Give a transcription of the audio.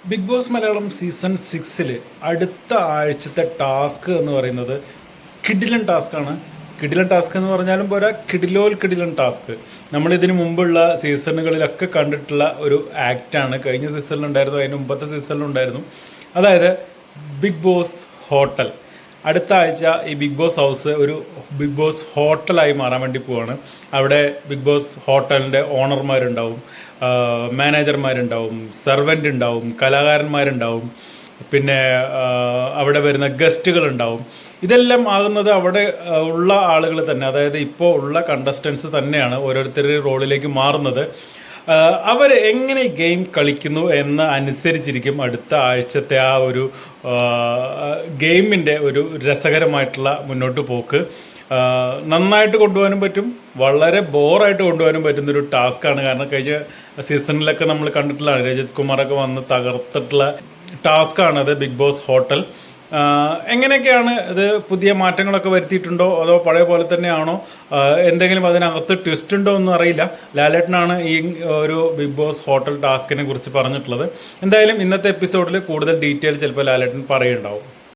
Big boss Malayalam season 6 അടുത്ത ആഴ്ചത്തെ task എന്ന് പറയുന്നത് കിടിലൻ ടാസ്ക്കാണ്. കിടിലൻ ടാസ്ക് എന്ന് പറഞ്ഞാലും പോരാ, കിടിലൻ ടാസ്ക്. നമ്മളിതിന് മുമ്പുള്ള സീസണുകളിലൊക്കെ കണ്ടിട്ടുള്ള ഒരു ആക്റ്റാണ്. കഴിഞ്ഞ സീസണിലുണ്ടായിരുന്നു, അതിന് മുമ്പത്തെ സീസണിലുണ്ടായിരുന്നു. അതായത് ബിഗ് ബോസ് ഹോട്ടൽ. അടുത്ത ആഴ്ച ഈ ബിഗ് ബോസ് ഹൗസ് ഒരു ബിഗ് ബോസ് ഹോട്ടലായി മാറാൻ വേണ്ടി പോവാണ്. അവിടെ ബിഗ് ബോസ് ഹോട്ടലിൻ്റെ ഓണർമാരുണ്ടാവും, മാനേജർമാരുണ്ടാവും, സെർവൻ്റ് ഉണ്ടാവും, കലാകാരന്മാരുണ്ടാവും, പിന്നെ അവിടെ വരുന്ന ഗസ്റ്റുകളുണ്ടാവും. ഇതെല്ലാം ആകുന്നത് അവിടെ ഉള്ള ആളുകൾ തന്നെ, അതായത് ഇപ്പോൾ ഉള്ള കണ്ടസ്റ്റൻസ് തന്നെയാണ് ഓരോരുത്തരുടെ റോളിലേക്ക് മാറുന്നത്. അവർ എങ്ങനെ ഗെയിം കളിക്കുന്നു എന്ന അനുസരിച്ചിരിക്കും അടുത്ത ആഴ്ചത്തെ ആ ഒരു ഗെയിമിൻ്റെ ഒരു രസകരമായിട്ടുള്ള മുന്നോട്ട് പോക്ക്. നന്നായിട്ട് കൊണ്ടുപോകാനും പറ്റും, വളരെ ബോറായിട്ട് കൊണ്ടുപോകാനും പറ്റുന്നൊരു ടാസ്ക്കാണ്. കാരണം കഴിഞ്ഞ സീസണിലൊക്കെ നമ്മൾ കണ്ടിട്ടുള്ളതാണ്, രജിത് കുമാറൊക്കെ വന്ന് തകർത്തിട്ടുള്ള ടാസ്ക്കാണത് ബിഗ് ബോസ് ഹോട്ടൽ. എങ്ങനെയൊക്കെയാണ് ഇത്? പുതിയ മാറ്റങ്ങളൊക്കെ വരുത്തിയിട്ടുണ്ടോ അതോ പഴയ പോലെ തന്നെയാണോ? എന്തെങ്കിലും അതിനകത്ത് ട്വിസ്റ്റ് ഉണ്ടോ ഒന്നും അറിയില്ല. ലാലേട്ടനാണ് ഈ ഒരു ബിഗ് ബോസ് ഹോട്ടൽ ടാസ്കിനെ കുറിച്ച് പറഞ്ഞിട്ടുള്ളത്. എന്തായാലും ഇന്നത്തെ എപ്പിസോഡിൽ കൂടുതൽ ഡീറ്റെയിൽ ചിലപ്പോൾ ലാലേട്ടൻ പറയുന്നുണ്ടാവും.